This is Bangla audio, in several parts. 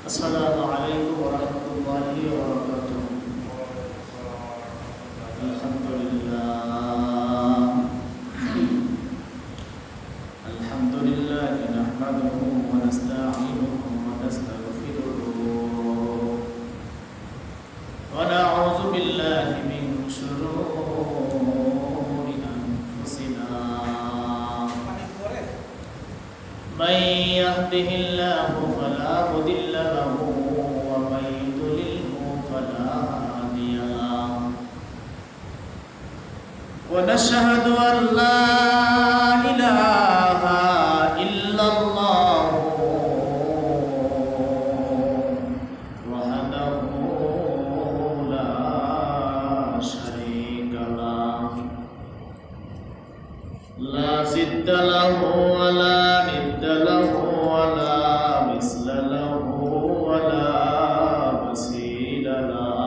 السلام عليكم ورحمة الله وبركاته. الحمد لله الحمد لله نحمده ونستعينه ونستغفره ونعوذ بالله من شرور أنفسنا من يهده الله فلا مضل له ومن يضلله فلا هادي له ونشهد أن لا إله إلا الله وحده لا شريك له لا ضد له ولا ند له ولا مثل له ولا مثيل له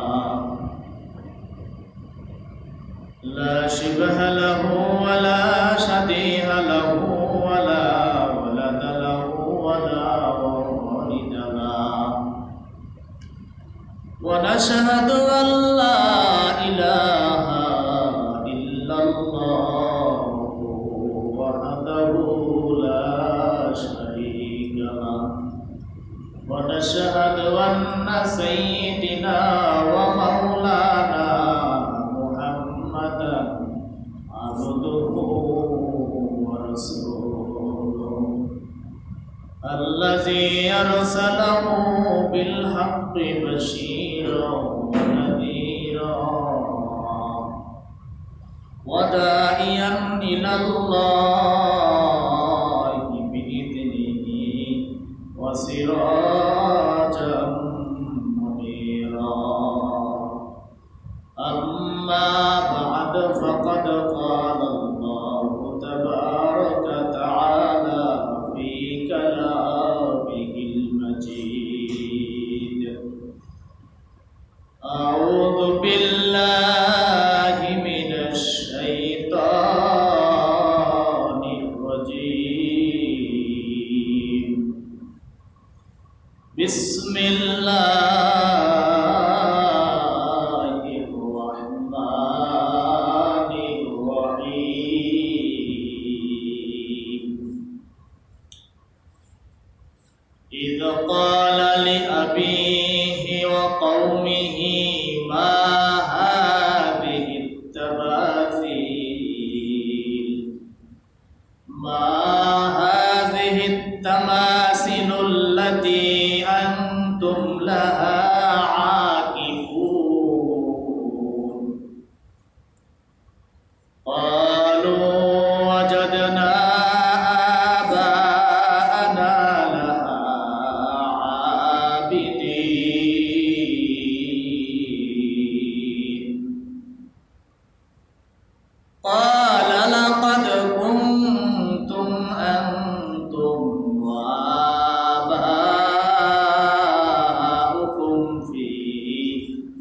لا شبه له ولا شبيه له ولا ولد له ولا والد له ونشهد أن لا إله إلا الله وحده لا شريك له ونشهد أن سيدنا ومولانا محمدا عبده ورسوله الذي أرسله بالحق بشيرا ونذيرا وداعيا إلى الله بإذنه وسراجا منيرا أما بعد فقد قال الله تبارك وتعالى في كلامه المجيد أعوذ بالله من الشيطان الرجيم بسم الله الرحمن الرحيم إذ قال لأبيه وقومه ما هذه التماثيل التي أنتم لها عاكفون قالوا وجدنا آباءنا لها عابدين قال لقد كنتم أنتم وآباؤكم في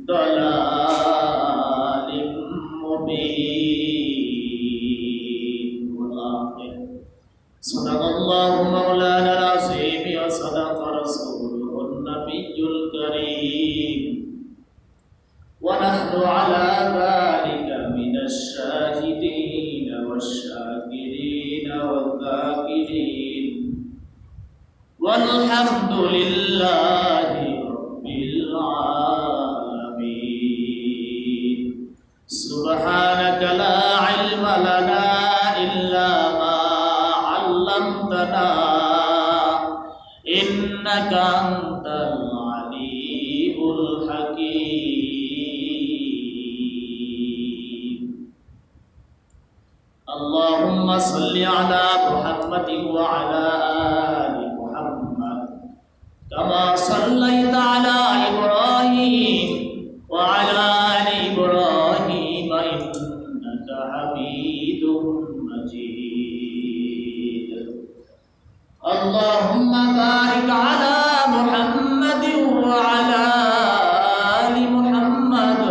ضلال مبين. صدق الله مولانا العظيم وصدق رسوله النبي الكريم ونحن على ذلك من الشاهدين والشاكرين والذاكرين والحمد لله رب العالمين. سبحانك لا علم لنا إلا ما علمتنا إنك أنت العليم الحكيم. اللهم صل على محمد وعلى آل محمد كما صليت على إبراهيم وعلى آل إبراهيم إنك حميد مجيد. اللهم بارك على محمد وعلى آل محمد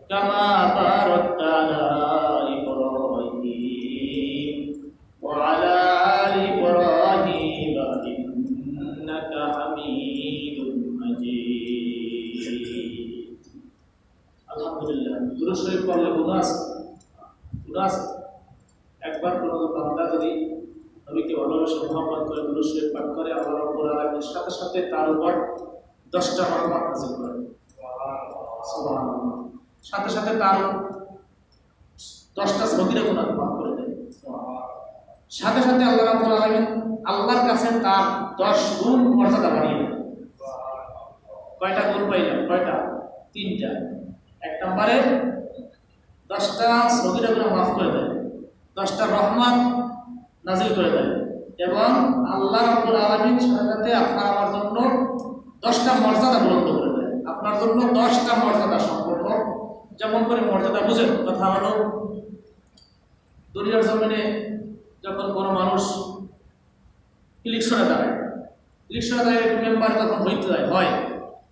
كما باركت على إبراهيم وعلى آل إبراهيم إنك حميد গুনাহ আছে, গুনাহ আছে। একবার কোনো বান্দা যদি নবীকে ভালোবেসে মুহাব্বত করে দুরূদ শরীফ পাঠ করে, আল্লাহ রাব্বুল আলামিন সাথে সাথে তার উপর 10টা রহমত নাযিল করেন। সুবহানাল্লাহ। সাথে সাথে তার 10টা সগীরা গুনাহ মাফ করে দেন। সাথে সাথে আল্লাহ রাব্বুল আলামিন আল্লাহর কাছে তার 10 গুণ মর্যাদা বাড়িয়ে দেন। কয়টা গুণ পাইলেন? কয়টা? 3টা। এক নম্বরে 10টা সগীরা গুনাহ মাফ করে দেন, 10টা রহমত নাযিল করে দেন, এবং আল্লাহ রাব্বুল আলামিন সাথে আপনার আমার জন্য 10টা মর্যাদা বুলন্দ করে দেন। আপনার জন্য 10টা মর্যাদা সম্পূর্ণ। যেমন করে মর্যাদা বুঝেন, কথা হলো দুনিয়ার জমিনে যখন কোনো মানুষ ইলেকশনে দাঁড়ায়, একটু মেম্বার যখন হইতে হয়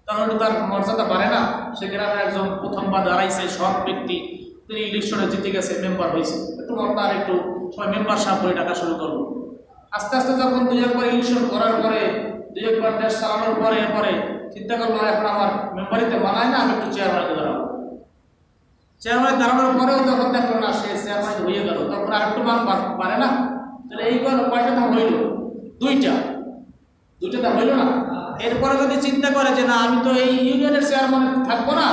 তখন একটু তার মর্যাদা বাড়ে না? সে গ্রামে একজন প্রথমবার দাঁড়াইছে সৎ ব্যক্তি, তিনি ইলেকশনে জিতে গেছে, মেম্বার হয়েছে, একটু তার একটু সবাই মেম্বার সাহেব করে ডাকা শুরু করলো। আস্তে আস্তে যখন 2 একবার ইলেকশন করার পরে, 2 একবার দেশ চালানোর পরে এরপরে চিন্তা করলো এখন আমার মেম্বারিতে মানায় না, আমি একটু চেয়ারম্যানে দাঁড়াবো। চেয়ারম্যানে দাঁড়ানোর পরেও যখন দেখলো না সে চেয়ারম্যান হয়ে গেল, তখন আর একটু মান পারে না? তাহলে এই কয়টা দাম হইল? 2টা দাম হইল না? এরপরে যদি চিন্তা করে যে না আমি তো এই ইউনিয়নের চেয়ারম্যান থাকবো না,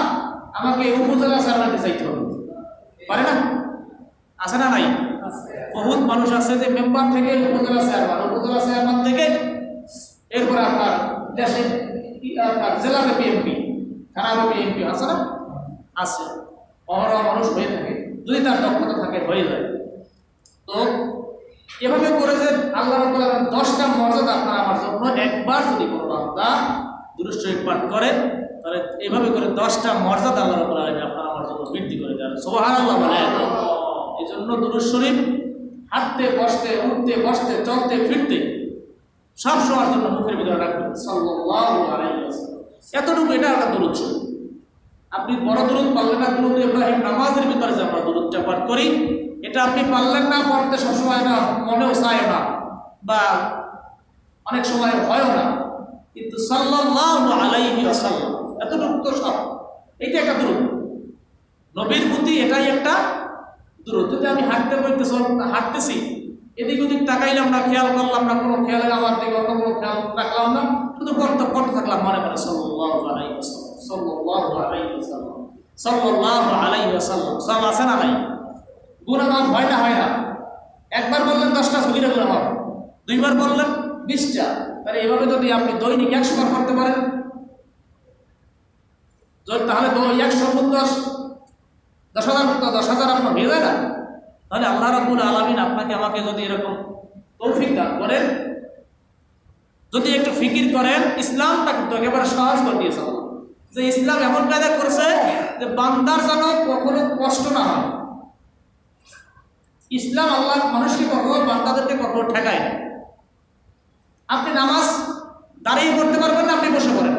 আমাকে উপজেলা চেয়ারম্যানে চাইতে হবে, পারে না? আছে না নাই? বহুত মানুষ আছে যে মেম্বার থেকে উপজেলা চেয়ারম্যান থেকে এরপরে আপনার দেশে আপনার জেলাতে পিএমপি, থানাতে পিএমপি, আছে না? আছে। অহরহ মানুষ হয়ে থাকে, যদি তার দক্ষতা থাকে হয়ে যায়। তো এভাবে করে যে আল্লাহ রাব্বুল আলামিন 10টা মর্যাদা আপনার আমার জন্য, একবার যদি কোনো বান্দা দুরূদ শরীফ পাঠ করে তাহলে এভাবে করে 10টা মর্যাদা আল্লাহ রাব্বুল আলামিন আপনার আমার জন্য বৃদ্ধি করে দেন। সুবহানাল্লাহ বলেন। এই জন্য দুরূদ শরীফ হাঁটতে বসতে, উঠতে বসতে, চলতে ফিরতে সব সময়ের জন্য মুখের ভিতরে রাখবেন সাল্লাল্লাহু আলাইহি ওয়াসাল্লাম। এতটুকু এটা একটা দুরূদ শরীফ। আপনি বড় দুরূদ পারলেন না, দুরূদ ইব্রাহিম নামাজের ভিতরে যে আমরা দুরূদটা পাঠ করি, এটা আপনি পারলেন না পড়তে, সবসময় না মনেও চায় না, বা অনেক সময় হয়ও না, কিন্তু সাল্লাল্লাহু আলাইহি ওয়াসাল্লাম এতটুকু তো সব। এটা একটা দুরূদ নবীর প্রতি, এটাই একটা দুরূদ। যদি আমি হাঁটতেছি এদিক ওদিক তাকাইলাম না, খেয়াল করলাম না, কোনো খেয়ালে আমার দিকে অন্য কোনো খেয়াল রাখলাম না, শুধু পড়তে থাকলাম মনে মনে সাল্লাল্লাহু আলাইহি ওয়াসাল্লাম, সাল্লাল্লাহু আলাইহি ওয়াসাল্লাম, সাল্লাল্লাহু আলাইহি ওয়াসাল্লাম। সব আছে না নাই? গুনাহ মাফ হয় না? হয় না? একবার বললেন 10টা সগীরা গুনাহ মাফ, 2বার বললেন 20টা। তাহলে এভাবে যদি আপনি দৈনিক 100 বার করতে পারেন, তাহলে 100 গুণ 10,000 আপনার হয়ে যায় না? তাহলে আল্লাহ রাব্বুল আলামিন আপনাকে আমাকে যদি এরকম তৌফিক দান করেন, যদি একটু ফিকির করেন, ইসলামটা কিন্তু একেবারে সহজ করে দিয়েছে আল্লাহ। যে ইসলাম এমন কায়দা করছে যে বান্দার যেন কখনো কষ্ট না হয়। ইসলাম আল্লাহ মানুষকে কখনো, বান্দাদেরকে কখনো ঠেকায় না। আপনি নামাজ দাঁড়িয়ে পড়তে পারবেন না, আপনি বসে পড়েন,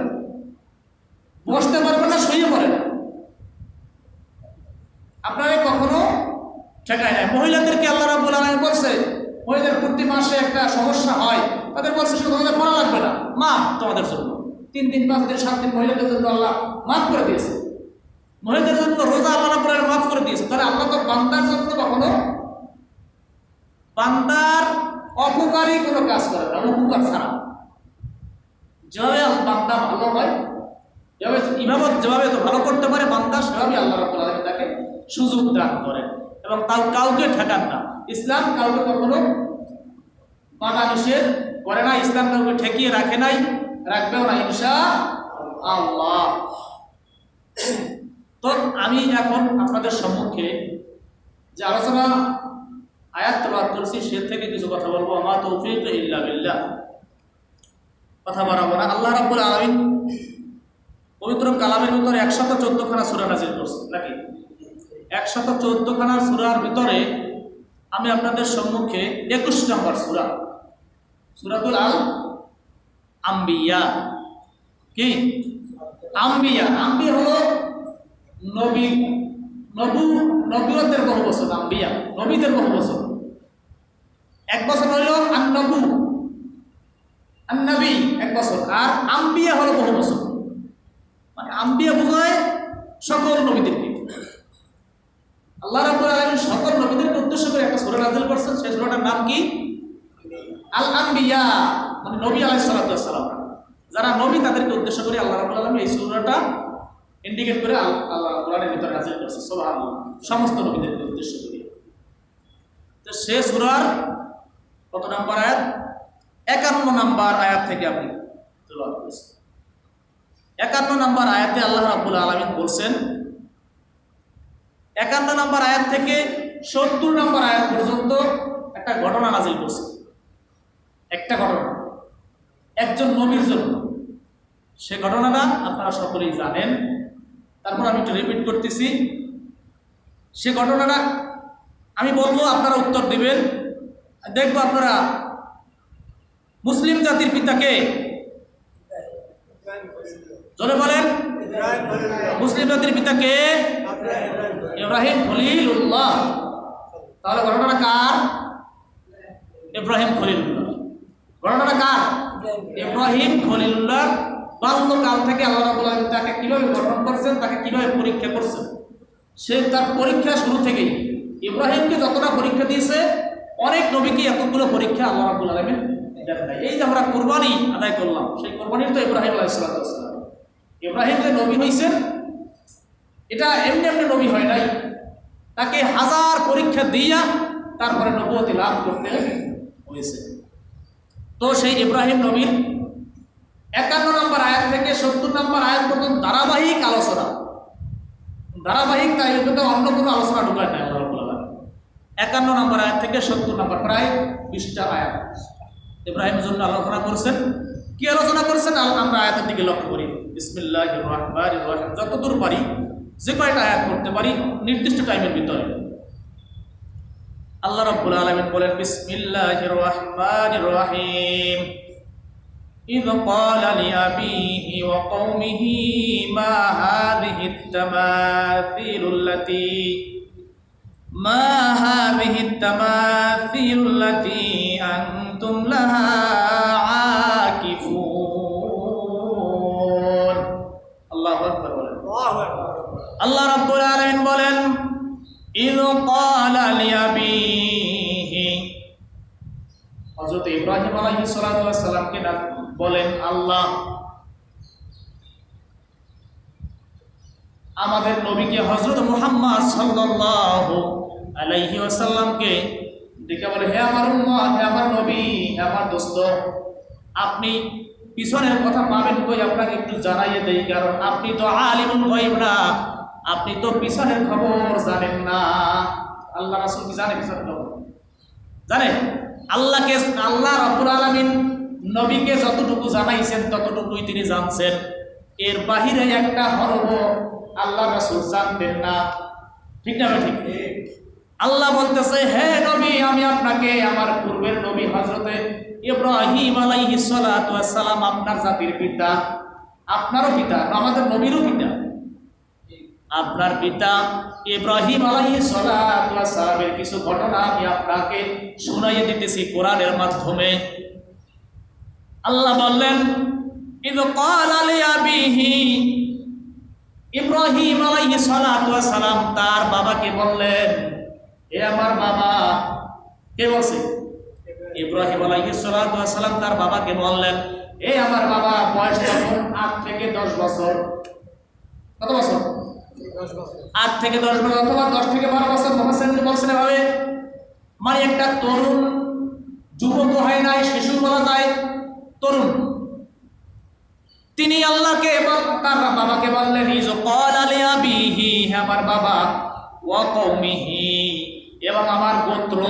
বসতে পারবেন না, শুয়ে পড়েন, আপনাকে কখনো ঠেকায় নাই। মহিলাদেরকে আল্লাহ রাব্বুল আলামিন বলছে, মহিলাদের প্রতি মাসে একটা সমস্যা হয়, তাদের বলছে শুধু তোমাদের পড়া লাগবে না, মাফ তোমাদের জন্য। 3 দিন 5 দিন 7 দিন মহিলাদের জন্য আল্লাহ মাফ করে দিয়েছে। মহিলাদের জন্য রোজা আল্লাহ রাব্বুল আলামিন মাফ করে দিয়েছে। তাহলে আল্লাহ তো বান্দার জন্য কখনো বান্দার অপকারী কোনো কাজ করে না, উপকার ছাড়া। যেভাবে বান্দা ভালো হয়, ইবাদত যেভাবে তো ভালো করতে পারে বান্দা, সেভাবে আল্লাহ রাব্বুল আলামিন তাকে সুযোগ দান করেন, এবং কাউকে ঠেকান না। ইসলাম কাউকে কখনো বাধা নিষেধ করে না, ইসলাম কাউকে ঠেকিয়ে রাখে নাই, রাখবেও না ইনশাআল্লাহ। তো আমি এখন আপনাদের সম্মুখে যে আলোচনা আয়াত তেলাওয়াত করছি সে থেকে কিছু কথা বলবো। আমা তৌফিক ইল্লা বিল্লাহ। কথা বাড়াবো না। আল্লাহ রাব্বুল আলামিন পবিত্র কালামের ভিতরে 114খানা সূরা নাযিল করছেন, নাকি? 114খানা সূরার ভিতরে আমি আপনাদের সম্মুখে 21 নম্বর সূরা, সূরাতুল আল আম্বিয়া। কি আম্বিয়া? আম্বিয়া হলো নবীয়তের বহু বছর, আম্বিয়া নবীদের বহু বছর। 1 বছর হইল আন্নবী 1 বছর, আর আম্বিয়া হলো বহু বছর। মানে আম্বিয়া বোঝায় সকল নবীদেরকে, আল্লাহ রাব্বুল আলামিন সকল নবীদেরকে উদ্দেশ্য করে একটা সূরা নাযিল করছেন। সেই সূরাটার নাম কি? আল আম্বিয়া, মানে নবী আলাইহিস সালাতু ওয়াস সালাম। যারা নবী তাদেরকে উদ্দেশ্য করে আল্লাহ রাব্বুল আলামিন এই সূরাটা ইন্ডিকেট করে আল্লাহ কোরআনের ভিতরে নাযিল করেছে। সুবহানাল্লাহ, সমস্ত নবীদেরকে উদ্দেশ্য করে। তো সেই সূরার কত নম্বর আয়াত? 51 নম্বর আয়াত থেকে আপনি তেলাওয়াত করেছেন। 51 নম্বর আয়াতে আল্লাহ রাব্বুল আলামিন বলছেন, 51 নম্বর আয়াত থেকে 70 নম্বর আয়াত পর্যন্ত একটা ঘটনা নাযিল করছে। একটা ঘটনা একজন নবীর জন্য। সে ঘটনাটা আপনারা সকলেই জানেন, তারপর আমি একটু রিপিট করতেছি। সে ঘটনাটা আমি বলবো, আপনারা উত্তর দিবেন। দেখবো আপনারা মুসলিম জাতির পিতাকে জোরে বলেন। মুসলিম জাতির পিতাকে ইব্রাহিম খলিলুল্লাহ। তাহলে ঘটনাটা কার? ইব্রাহিম খলিলুল্লাহ। ঘটনাটা কার? ইব্রাহিম খলিলুল্লাহ। বাল্যকাল থেকে আল্লাহ রাব্বুল আলামিন তাকে কিভাবে গঠন করছেন, তাকে কিভাবে পরীক্ষা করছেন। সে তার পরীক্ষা শুরু থেকেই ইব্রাহিমকে যতটা পরীক্ষা দিয়েছে, অনেক নবীকে এতগুলো পরীক্ষা আল্লাহ রাব্বুল আলামিন দেন নাই। এই যে আমরা কুরবানি আদায় করলাম, সেই কুরবানির তো ইব্রাহিম আলাইহিস সালাতু ওয়াস সালাম। ইব্রাহিম যে নবী হয়েছেন, এটা এমনি এমনি নবী হয় নাই। তাকে হাজার পরীক্ষা দিয়া তারপরে নবুয়তি লাভ করতে হয়েছে। তো সেই ইব্রাহিম নবীর 51 নম্বর আয়াত থেকে 70 নম্বর আয়াত পর্যন্ত ধারাবাহিক আলোচনা। ধারাবাহিক, তাই কিন্তু অন্য কোনো আলোচনা ঢুকায় নাই আল্লাহ রাব্বুল আলামিন। 51 নম্বর আয়াত থেকে 70 নম্বর, প্রায় 20টা আয়াত ইব্রাহিমের জন্য আলোচনা করছেন। কি আলোচনা করছেন আমরা আয়াতের দিকে লক্ষ্য করি। বিসমিল্লাহির রহমানির রহিম। যতদূর পারি, যে কয়টা আয়াত পড়তে পারি নির্দিষ্ট টাইমের ভিতরে। আল্লাহ রাব্বুল আলামিন বলেন, বিসমিল্লাহির রহমানির রহিম। إذ قال لأبيه وقومه ما هذه التماثيل التي أنتم لها عاكفون। الله أكبر। আল্লাহ রাব্বুল আলামিন বলেন, إذ قال لأبيه। হযরত ইব্রাহিম আলাইহিস সালাতু ওয়াস সালামকে বলেন আল্লাহ, আমাদের নবীকে হযরত মুহাম্মদ সাল্লাল্লাহু আলাইহি ওয়াসাল্লামকে ডেকে বলে, হে আমার উম্মত, হে আমার নবী, হে আমার দোস্ত, আপনি পিছনের কথা পাবেন কই? আপনাকে একটু জানাইয়ে দেই, কারণ আপনি তো আলিমুল গায়ব না, আপনি তো পিছনের খবর জানেন না। আল্লাহ রাসূল কি জানে পিছনের খবর? জানে? আল্লাহ রাব্বুল আলামিন নবীকে যতটুকু জানাইছেন ততটুকুই তিনি জানছেন। এর বাহিরে একটা হরফ আল্লাহ রাসূল জানতেন না। ঠিক না? ঠিক। আল্লাহ বলতেছে, হে নবী, আমি আপনাকে আমার পূর্বের নবী হযরতে ইব্রাহিম আলাইহিস সালাতু ওয়াস সালাম, আপনার জাতির পিতা, আপনারও পিতা, আমাদের নবীরও পিতা, আপনার পিতা ইব্রাহিম আলাইহিস সালাতু ওয়াস সালামের কিছু ঘটনা আমি আপনাকে শুনাইয়ে দিতেছি কোরআনের মাধ্যমে। আল্লাহ বললেন, ইয ক্বালা লিআবিহি। ইব্রাহিম আলাইহিস সালাতু ওয়াস সালাম তার বাবাকে বললেন, হে আমার বাবা। কে বলছে? ইব্রাহিম আলাইহিস সালাতু ওয়াস সালাম তার বাবাকে বললেন, হে আমার বাবা। বয়স তখন 8 থেকে 10 বছর। কত বছর? 8 থেকে 10 বছর, অথবা 10 থেকে 12 বছর। মুফাসসিরিন বলছেন এভাবে, মানে একটা তরুণ, যুবক হয় নাই, শিশু বলা যায়, তরুণ। তিনি আল্লাহকে এবং তার বাবাকে বললেন, ইয ক্বালা লিআবিহি, হে আমার বাবা, ওয়া কওমিহি, এবং আমার গোত্র,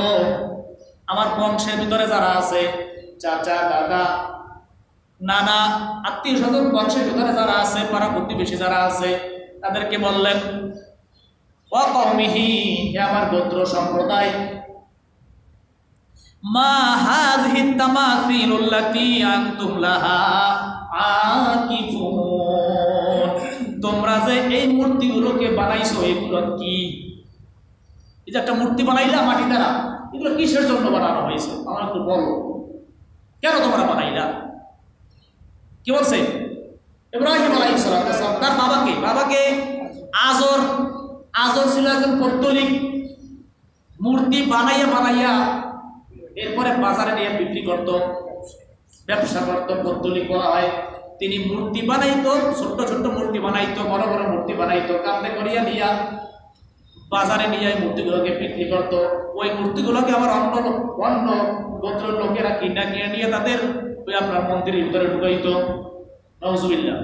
আমার বংশের ভিতরে যারা আছে, চাচা, দাদা, নানা, আত্মীয় স্বজন, বংশের ভিতরে যারা আছে, পাড়া প্রতিবেশী যারা আছে, তাদেরকে বললেন, ওয়া কওমিহি, হে আমার গোত্র সম্প্রদায়, মা হাযিহি তামাসিলুল্লাতী আনতুম লাহা আকিফুন। তোমরা যে এই মূর্তিগুলোকে বানাইছো, এগুলো কি? এই যে একটা মূর্তি বানাইলা মাটি দ্বারা, এগুলো কিসের জন্য বানানো হয়েছে? আমার একটু বলো, কেন তোমরা বানাইলা? কি বলছে? ইব্রাহিম আলাইহিস সালাম তার বাবাকে আজর ছিল একজন পৌত্তলিক, মূর্তি বানাইয়া বানাইয়া এরপরে বাজারে নিয়ে বিক্রি করত, ব্যবসা করত, পৌত্তলিক বলা হয়। তিনি মূর্তি বানাইতো, ছোট্ট ছোট্ট মূর্তি বানাইতো, বড় বড় মূর্তি বানাইতো, কান্দে করিয়া নিয়া বাজারে নিয়ে মূর্তিগুলোকে বিক্রি করত। ওই মূর্তিগুলোকে আবার অন্য গোত্রের লোকেরা কিনে নিয়ে তাদের ওই আপনার মন্দিরের ভিতরে ঢুকাইতো। নাউজুবিল্লাহ।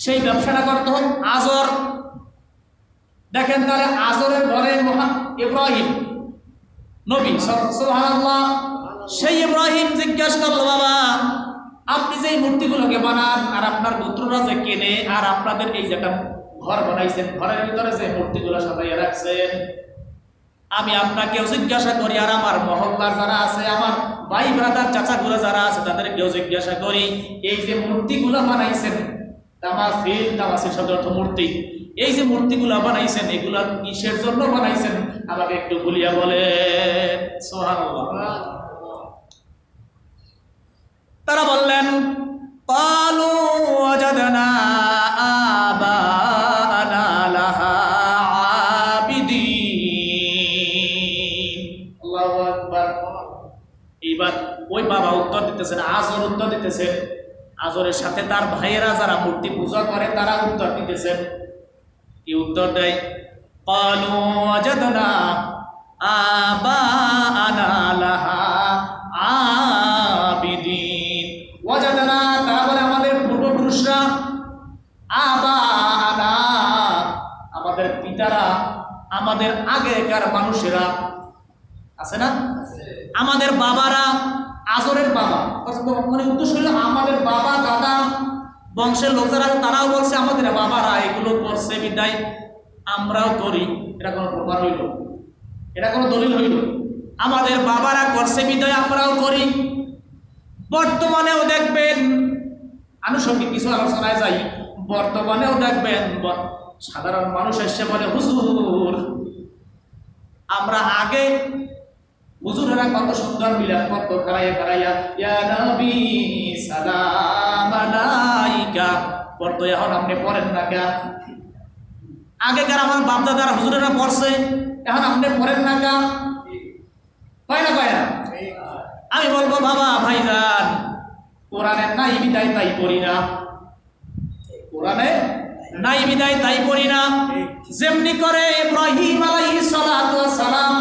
সেই ব্যবসাটা করত আজর। দেখেন তাহলে আজরের ঘরে ইব্রাহিম নবী, সুবহানাল্লাহ। সেই ইব্রাহিম জিজ্ঞাসা করলো, বাবা আপনি যে মূর্তিগুলোকে বানান আর আপনার পুত্ররা যে কেনে, আর আপনাদের এই যে একটা ঘর বানাইছেন, ঘরের ভিতরে যে মূর্তিগুলো সাজাইয়া রাখছেন, আমি আপনাকেও জিজ্ঞাসা করি আর আমার মহল্লার যারা আছে, আমার ভাই ব্রাদার চাচাগুলো যারা আছে তাদেরকেও জিজ্ঞাসা করি, এই যে মূর্তিগুলো বানাইছেন, তামাসিল শব্দের অর্থ মূর্তি, এই যে মূর্তিগুলো বানাইছেন এগুলা কিসের জন্য বানাইছেন আমাকে একটু বলিয়া বলে। সুবহানাল্লাহ। তারা বললেন, ক্বালু ওয়াজাদনা আবানা লাহা আবিদিন। আল্লাহু আকবার। এইবার ওই বাবা উত্তর দিতেছেন, আজর উত্তর দিতেছেন, আজরের সাথে তার ভাইয়েরা যারা মূর্তি পূজা করে তারা উত্তর দিতেছেন। কি উত্তর দেয়? ক্বালু ওয়াজাদনা আবানা লাহা আবিদিন। ওয়াজাদনা তারা বলে আমাদের পূর্বপুরুষরা, আবানা আমাদের পিতারা, আমাদের আগেকার মানুষেরা আছে না, আমাদের বাবারা, আজরের বাবা মানে উদ্দেশ্য হলো আমাদের বাবা দাদা বংশের লোক যারা তারাও বলছে আমাদের বাবারা এগুলো করছে বিদায় আমরাও করি। এটা কোনো প্রমাণ হইল? এটা কোনো দলিল হইল? আমাদের বাবারা করছে বিদায় আমরাও করি। বর্তমানেও দেখবেন, আনুষঙ্গিক কিছু আলোচনায় যাই, বর্তমানেও দেখবেন সাধারণ মানুষ এসে বলে, হুজুর আমরা আগে হুজুরেরা কত সুন্দর মিলাদ করতো, খারাইয়া খারাইয়া ইয়া নবী সালাম আলাইকা পড়তো, এখন আপনি পড়েন না কে? আগেকার আমার বাপদাদারা হুজুরেরা পড়ছে, এখন আপনি পড়েন না কে? হয় না পায় না? আমি বলবো, বাবা ভাইজান কোরআনে নাই বিদায় তাই পড়ি না, কোরআনে নাই বিদায় তাই পড়ি না। যেমনি করে ইব্রাহিম আলাইহিস সালাতু ওয়াস সালাম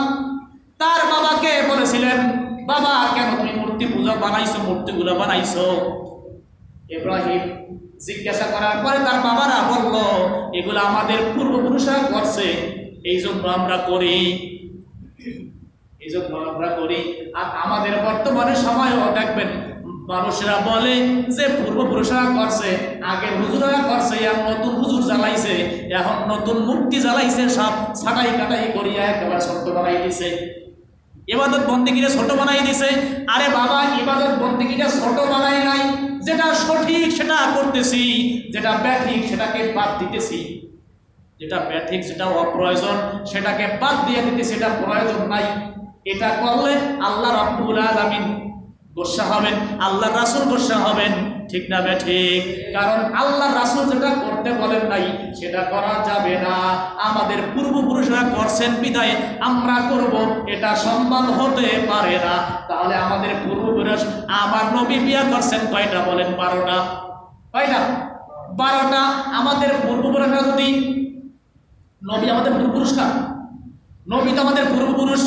তার বাবাকে বলেছিলেন, বাবা কেন তুমি মূর্তি পূজা বানাইছো, মূর্তিগুলো বানাইছো? ইব্রাহিম জিজ্ঞাসা করার পরে তার বাবারা বলল, এগুলো আমাদের পূর্বপুরুষরা করছে, এই জন্য আমরা করি, এই জন্য আমরা করি। আর আমাদের বর্তমানে সময়ও দেখবেন মানুষেরা বলে যে পূর্বপুরুষরা করছে, আগের হুজুররা করছে, আর নতুন হুজুর জ্বালাইছে, এখন নতুন মূর্তি জ্বালাইছে, সব ছাটাই কাটাই করিয়া একেবারে ছোট বানাই দিছে, ইবাদত বন্দেগীকে ছোট বানাই দিছে। আরে বাবা, ইবাদত বন্দেগীকে ছোট বানাই নাই, যেটা সঠিক সেটা করতেছি, যেটা ব্যাঠিক সেটাকে বাদ দিতেছি, যেটা ব্যাঠিক যেটা অপ্রয়োজন সেটাকে বাদ দিয়ে দিতেছি, সেটা প্রয়োজন নাই। এটা করলে আল্লাহ রাব্বুল আলামিন গোসা হবেন, আল্লাহ রাসূল গোসা হবেন, ঠিক না ব্যাঠিক? কারণ আল্লাহ রাসূল যেটা করতে বলেন নাই সেটা করা যাবে না, আমাদের পূর্বপুরুষরা করছেন বিদায় আমরা করব, এটা সম্ভব হতে পারে না। তাহলে আমাদের পূর্বপুরুষ, আমার নবী বিয়া করছেন কয়টা বলেন? 12টা। কয়টা? 12টা। আমাদের পূর্বপুরুষরা যদি, নবী আমাদের পূর্বপুরুষ না, নবী তো আমাদের পূর্বপুরুষ,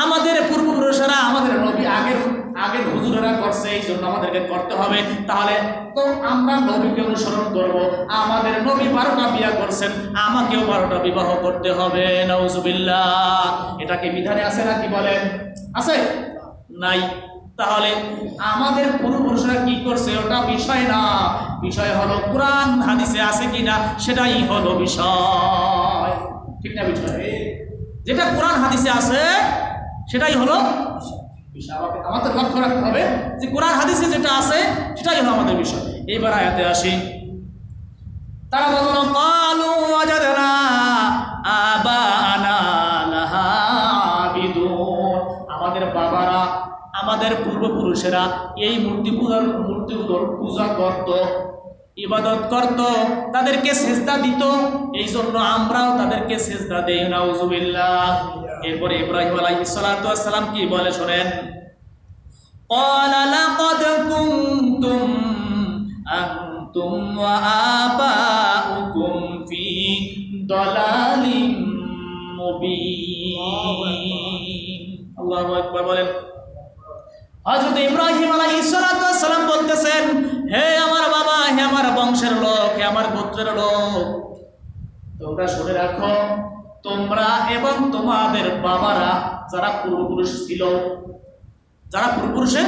আমাদের পূর্বপুরুষরা আমাদের নবী আগের হুজুরেরা করছে, এই জন্য আমাদেরকে করতে হবে। তাহলে তো আমরা নবীকে অনুসরণ করব, আমাদের নবী 12টা বিয়া করছেন, আমাকেও 12টা বিবাহ করতে হবে। নাউজুবিল্লাহ। এটা কি বিধানে আছে নাকি বলেন? আছে? নাই। তাহলে আমাদের পূর্বপুরুষরা কি করছে ওটা বিষয় না, বিষয় হলো কোরআন হাদিসে আছে কিনা, সেটাই হলো বিষয়, ঠিক না? বিষয় যেটা কোরআন হাদিসে আছে সেটাই হলো বিষয়। আমাদের লক্ষ্য রাখতে হবে যে কোরআন হাদিসে যেটা আছে সেটাই হলো আমাদের বিষয়। এইবার আয়াতে আসি। তারা বলল, ক্বালু ওয়াজাদনা আবানা লাহা আবিদুন, আমাদের বাবারা, আমাদের পূর্বপুরুষেরা এই মূর্তিগুলোর পূজা করত, ইবাদত করত, তাদেরকে সিজদা দিত, এই জন্য আমরাও তাদেরকে সিজদা দেই। নাউজুবিল্লাহ। এরপরে ইব্রাহিম আলাইহিস সালাতু ওয়াস সালাম কি বলে শোনেন, ক্বালা লাকাদ কুনতুম আনতুম ওয়া আবাউকুম ফি দালালিম মুবিন। আল্লাহু আকবার বলেন। হযরত ইব্রাহিম আলাইহিস সালাতু ওয়াস সালাম বলতেছেন, হে আমার বাবা, হে আমার বংশের লোক, হে আমার গোত্রের লোক, তোমরা শুনে রাখো, তোমরা এবং তোমাদের বাবারা যারা পূর্বপুরুষ ছিল, যারা পূর্বপুরুষে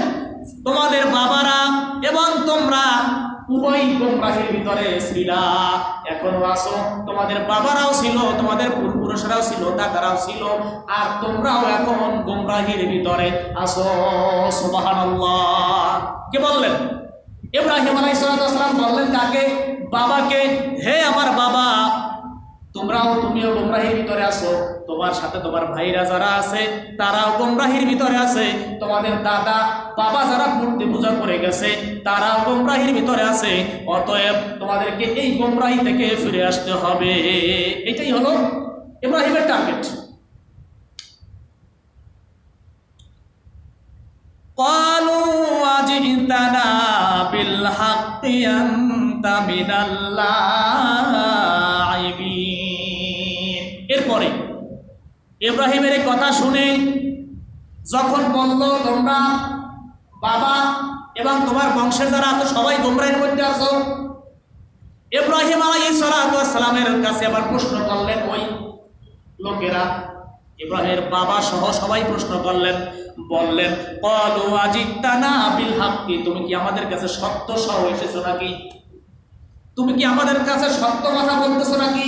তোমাদের বাবারা এবং তোমরা উভয় গোমরাহির ভিতরে ছিলা, এখনো আছো। তোমাদের বাবারাও ছিল, তোমাদের পূর্বপুরুষরাও ছিল, দাদারাও ছিল, আর তোমরাও এখন গোমরাহির ভিতরে আছো। সুবহানাল্লাহ। কে বললেন? ইব্রাহিম আলাইহিস সালাম বললেন কাকে? বাবাকে। হে আমার বাবা, তুমিও গোমরাহির ভিতরে আছো, তোমার সাথে তোমার ভাইরা যারা আছে তারাও গোমরাহির ভিতরে আছে, তোমাদের দাদা বাবা যারা মূর্তি পূজা করে গেছে তারাও গোমরাহির ভিতরে আছে। অতএব তোমাদেরকে এই গোমরাহি থেকে ফিরে আসতে হবে। এটাই হলো ইব্রাহিমের টার্গেট। ক্বালু আজিতানা বিল হাক্কি আনতা মিনাল লাইবিন। এরপরে ইব্রাহিমের এই কথা শুনে যখন বলল, তোমরা বাবা এবং তোমার বংশের যারা আছো সবাই গোমরাহির মধ্যে আছো, ইব্রাহিম আলাইহিস সালাতু ওয়াস সালামের কাছে আবার প্রশ্ন করলেন ওই লোকেরা, ইব্রাহিমের বাবা সহ সবাই প্রশ্ন করলেন, বললেন, ক্বালু আজিতানা বিল হাক্কি, তুমি কি আমাদের কাছে সত্য সহ এসেছো নাকি? তুমি কি আমাদের কাছে সত্য কথা বলতেছো নাকি?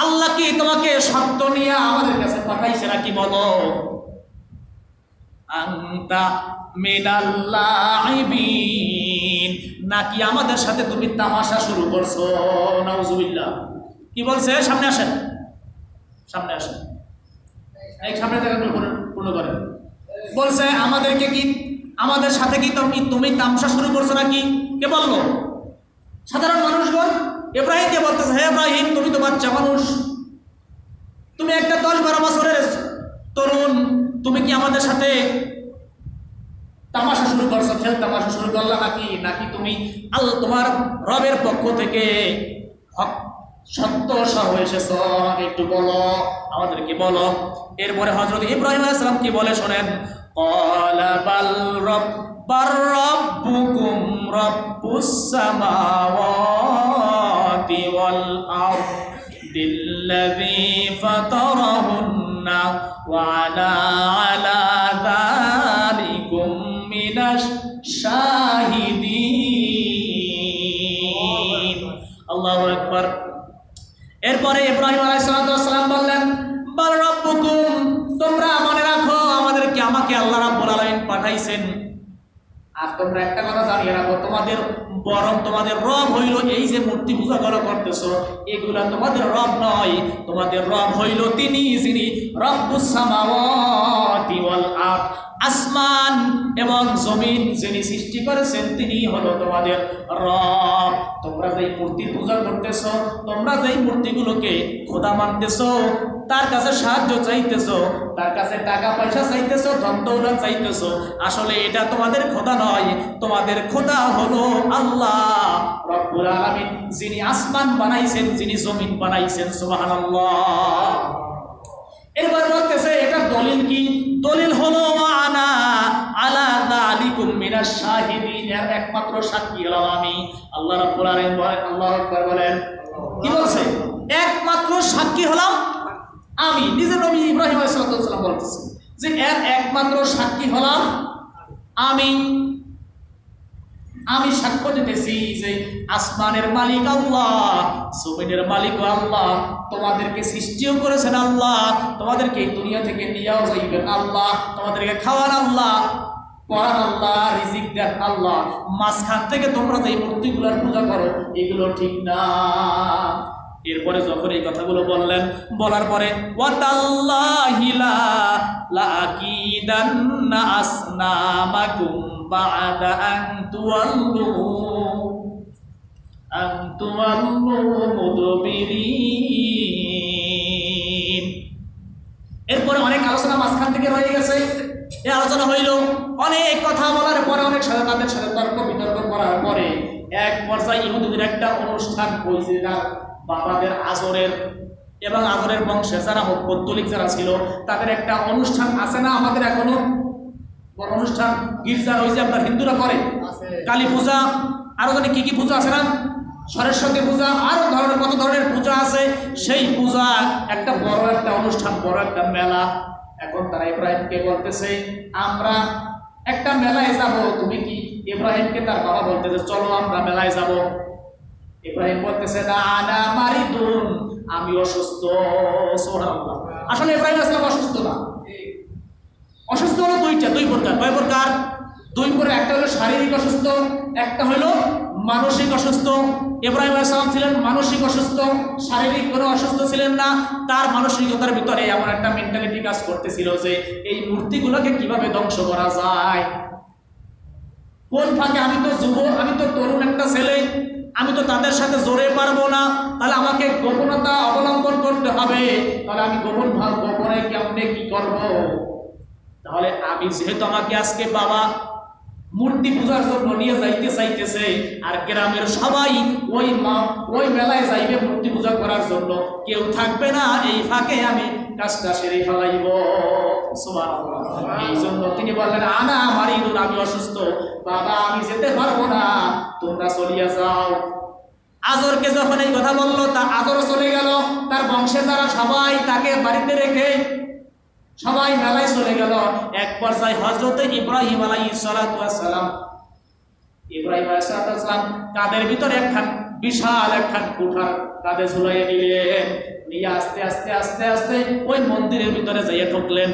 আল্লাহ কি তোমাকে সত্য নিয়ে আমাদের কাছে পাঠাইছে নাকি? বলো। আনতা মিনাল লাইবিন, নাকি আমাদের সাথে তুমি তামাশা শুরু করছো? নাউজুবিল্লাহ। কি বলছে? সামনে আসেন, সামনে আসেন, এই সামনে থেকে পূর্ণ করেন। বলছে আমাদের সাথে কি তুমি তামাশা শুরু করছো নাকি? কে বললো? সাধারণ মানুষগণ ইব্রাহিমকে বলতেছে, হে ইব্রাহিম, তুমি তো বাচ্চা মানুষ, তুমি একটা 10-12 বছরের তরুণ, তুমি কি আমাদের সাথে তামাশা শুরু করছো, খেল তামাশা শুরু করলা নাকি তুমি তোমার রবের পক্ষ থেকে সত্য সহ এসেছো? আমাকে একটু বলো, আমাদেরকে বলো। এরপরে হযরত ইব্রাহিম আলাইহিস সালাম কি বলে শোনেন, ক্বালা বাল রাব্বুকুম রাব্বুস সামাওয়াতি ওয়াল আরদিল্লাযী ফাতারাহুন্না ওয়া আনা আলা যালিকুম মিনাশ শাহিদিন। আল্লাহু আকবার। এরপরে ইব্রাহিম আলাইহিস সালাম বললেন, বাল রাব্বুকুম, তোমরা মনে রাখো আমাকে আল্লাহ রাব্বুল আলামিন পাঠাইছেন। আর তোমরা একটা কথা জানিয়ে রাখো, তোমাদের রব হইল এই যে মূর্তি পূজা করতেছো, এগুলা তোমাদের রব নয়, তোমাদের রব হইল তিনি, যিনি রব্বুস সামাওয়াতি ওয়াল আরদ, আসমান এবং জমিন যিনি সৃষ্টি করেছেন, তিনি হলো তোমাদের রব। তোমরা যেই মূর্তি পূজা করতেছো, তোমরা যেই মূর্তিগুলোকে খোদা মানতেছো, তার কাছে সাহায্য চাইতেছো, তার কাছে টাকা পয়সা চাইতেছো, ধন দৌলত চাইতেছো, আসলে এটা তোমাদের খোদা নয়, তোমাদের খোদা হলো আল্লাহ রব্বুল আলামিন, যিনি আসমান বানাইছেন, যিনি জমিন বানাইছেন। সুবহানাল্লাহ। এরপর বলতেছে এটা দলিল কি? দলিল হলো আনা আলা যালিকুম মিনাশ শাহিদিন, এর একমাত্র সাক্ষী হলাম আমি। আল্লাহ রাব্বুল আলামিন বলেন, আল্লাহু আকবার বলেন। কি বলছে? একমাত্র সাক্ষী হলাম আমি। নিজে নবী ইব্রাহিম আলাইহিস সালাম বলতেছে যে এর একমাত্র সাক্ষী হলাম আমি। আমি সাক্ষ্য দিতেছি যে আসমানের মালিক আল্লাহ, জমিনের মালিক আল্লাহ, তোমাদেরকে সৃষ্টিও করেছেন আল্লাহ, তোমাদেরকে এই দুনিয়া থেকে নিয়েও যাইবেন আল্লাহ, তোমাদেরকে খাওয়ান আল্লাহ, পড়ান আল্লাহ, রিজিক দেন আল্লাহ। মাঝখান থেকে তোমরা যে মূর্তিগুলোর পূজা করো, এগুলো ঠিক না। এরপরে যখন এই কথাগুলো বললেন, বলার পরে ওয়াতাল্লাহি লা লাকিদান্না আসনামাকুম বা'দা আন তুওয়াল্লু এরপরে অনেক আলোচনা মাঝখান থেকে রয়ে গেছে। এই আলোচনা হইল, অনেক কথা বলার পরে, অনেক সাথে তাদের সাথে তর্ক বিতর্ক করার পরে এক পর্যায়ে ইহুদিদের একটা অনুষ্ঠান হয়েছে, তার বাবাদের আজরের এবং আজরের বংশে যারা পৌত্তলিক যারা ছিল তাদের একটা অনুষ্ঠান আছে না আমাদের এখনো বড় অনুষ্ঠান গির্জা হয়েছে, আপনার হিন্দুরা করে কালী পূজা, আরো জানি কি কি পূজা আছে না, সরস্বতী পূজা, আরো ধরনের কত ধরনের পূজা আছে। সেই পূজা একটা বড় একটা অনুষ্ঠান, বড় একটা মেলা। এখন তারা ইব্রাহিমকে বলতেছে আমরা একটা মেলায় যাব, তুমি কি? ইব্রাহিমকে তার বাবা বলতেছে চলো আমরা মেলায় যাব। ইব্রাহিম বলতেছে না না মারিদুন, আমি অসুস্থ। সুবহানাল্লাহ। আসলে ইব্রাহিম আসলাম অসুস্থ না, অসুস্থ হলো দুই প্রকার। কয় প্রকার? দুই প্রকার। একটা হলো শারীরিক অসুস্থ, একটা হলো মানসিক অসুস্থ। ইব্রাহিম আলাইহিস সালাম ছিলেন মানসিক অসুস্থ, শারীরিক কোনো অসুস্থ ছিলেন না। তার মানসিকতার ভিতরে এমন একটা মেন্টালিটি কাজ করতেছিল যে এই মূর্তিগুলোকে কিভাবে ধ্বংস করা যায়। কোন ফাঁকে, আমি তো যুব, আমি তো তরুণ একটা ছেলে, আমি তো তাদের সাথে জোরে পারবো না, তাহলে আমাকে গোপনতা অবলম্বন করতে হবে। তাহলে আমি গোপনে কেমনে কি করব? তাহলে আমি যেহেতু আমাকে আজকে বাবা মূর্তি পূজার জন্য নিয়ে যাইতে চাইতেছে, আর গ্রামের সবাই ওই মেলায় যাইবে মূর্তি পূজা করার জন্য, কেউ থাকবে না, এই ফাঁকে আমি কাজটা সেরে ফেলাইব। এই জন্য তিনি বললেন আনা মারিদুন, আমি অসুস্থ বাবা, আমি যেতে পারবো না, তোমরা চলিয়া যাও। আজরকে যখন এই কথা বললো, তা আজরও চলে গেল, তার বংশের দ্বারা সবাই তাকে বাড়িতে রেখে সবাই মেলায় চলে গেল। এক পর্যায়ে হযরত ইব্রাহিম আলাইহিস সালাম কাদের ভিতরে একখান বিশাল একখান কুঠার কাঁধে ঝুলাইয়া নিলেন, নিয়ে আস্তে আস্তে আস্তে আস্তে ওই মন্দিরের ভিতরে যাইয়া ঢুকলেন।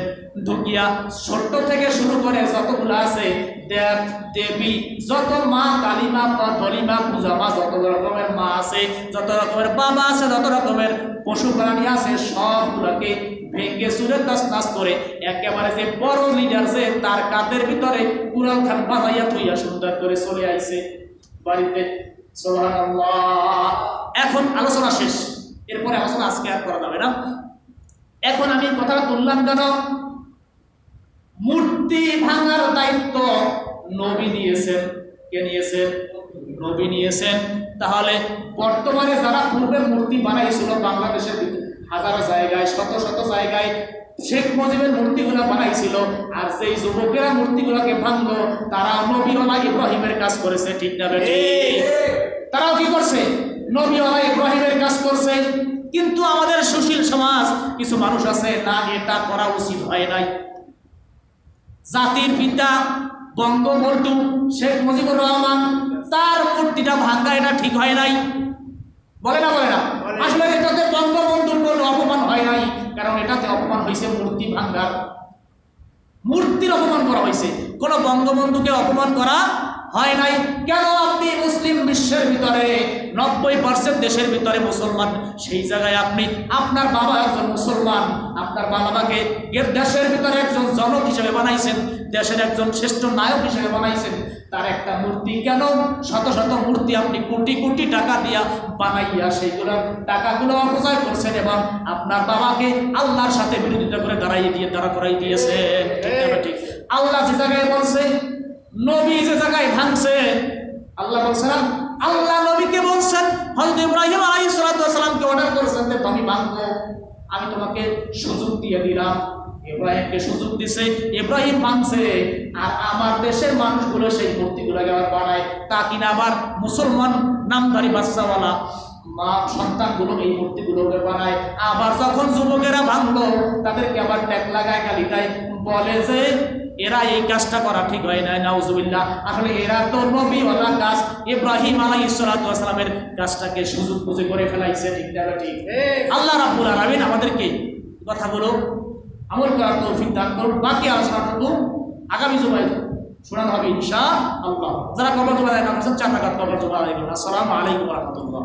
ঢুকিয়া ছোট্ট থেকে শুরু করে যতগুলো আছে দেব দেবী, যত মা কালিমা দলিমা পূজা মা, যত রকমের মা আছে, যত রকমের বাবা আছে, যত রকমের পশু প্রাণী আছে, সবগুলোকে ভেঙ্গে চুরে তছনছ করে একেবারে যে বড় লিডার যে তার কাঁধের ভিতরে কুড়াল খান বাঁধাইয়া থইয়া সুন্দর করে চলে আইছে বাড়িতে। সুবহানাল্লাহ। এখন আলোচনা শেষ, এরপরে আলোচনা আজকে আর করা যাবে না। এখন আমি কথাটা বললাম কেন? মূর্তি ভাঙার দায়িত্ব নবী নিয়েছেন। কে নিয়েছেন? নবী নিয়েছেন। তাহলে বর্তমানে যারা পূর্বে মূর্তি বানাইছিল বাংলাদেশের হাজারো জায়গায়, শত শত জায়গায় শেখ মুজিবের মূর্তিগুলো বানাইছিল, আর যেই যুবকেরা মূর্তিগুলোকে ভাঙলো তারা নবীওয়ালা ইব্রাহিমের কাজ করেছে। ঠিক না বেঠিক? তারাও কি করছে? নবীওয়ালা ইব্রাহিমের কাজ করছে। কিন্তু আমাদের সুশীল সমাজ কিছু মানুষ আছে, না এটা করা উচিত হয় নাই। জাতির পিতা বঙ্গবন্ধু শেখ মুজিবুর রহমান, তার মূর্তিটা ভাঙা এটা ঠিক হয় নাই, বলে না? বলে না? আসলে এটাতে বঙ্গবন্ধুর কোনো অপমান হয় নাই, কারণ এটাতে অপমান হয়েছে মূর্তি ভাঙার, মূর্তির অপমান করা হয়েছে, কোনো বঙ্গবন্ধুকে অপমান করা হয় নাই। কেন? আপনি মুসলিম বিশ্বের ভিতরে 90% দেশের ভিতরে মুসলমান, সেই জায়গায় আপনি আপনার বাবা একজন মুসলমান, আপনার বাবাকে দেশের ভিতরে একজন জনক হিসেবে বানাইছেন, দেশের একজন শ্রেষ্ঠ নায়ক হিসেবে বানাইছেন, তার একটা মূর্তি কেন? শত শত মূর্তি আপনি কোটি কোটি টাকা দিয়া বানাইয়া সেইগুলোর টাকাগুলো অপচয় করছেন এবং আপনার বাবাকে আল্লাহর সাথে বিরোধিতা করে দাঁড়া করাই দিয়েছেন। ঠিক? আল্লাহ যে জায়গায় বলছে, নবী যে জায়গায় ভাঙছে, আল্লাহ বলছেন, আল্লাহ নবীকে বলছেন, হযরত ইব্রাহিম আলাইহিস সালামকে অর্ডার করেছেন যে তুমি ভাঙো, আমি তোমাকে সুযোগ দিয়ে দিলাম। ইব্রাহিমকে সুযোগ দিছে, ইব্রাহিম ভাঙছে, আর আমার দেশের মানুষগুলো সেই মূর্তিগুলোকে আবার বানায়, তা কিনা আবার মুসলমান নামধারী বাচ্চাওয়ালা মা সন্তানগুলো এই মূর্তিগুলোকে বানায়। আবার যখন যুবকেরা ভাঙলো তাদেরকে আবার ট্যাগ লাগায়, গালি দেয়, বলে যে এরা এই কাজটা করা ঠিক হয় না, নাউজুবিল্লাহ। আসলে এরা তো নবীওয়ালা কাজ, ইব্রাহিম আলাইহিস সালামের কাজটাকে সুযোগ বুঝে করে ফেলাইছে। ঠিক না? ঠিক? আল্লাহ রাব্বুল আলামিন আমাদেরকে কথাগুলো আমল করার তৌফিক দান করুন। বাকি আলোচনাটুকু আগামী জুমায় শোনানো হবে ইনশাআল্লাহ। যারা কবর জমা দেয় না, 4 রাকাত কবর জমা আদায় করুন। আসসালামু আলাইকুম ওয়া রাহমাতুল্লাহ।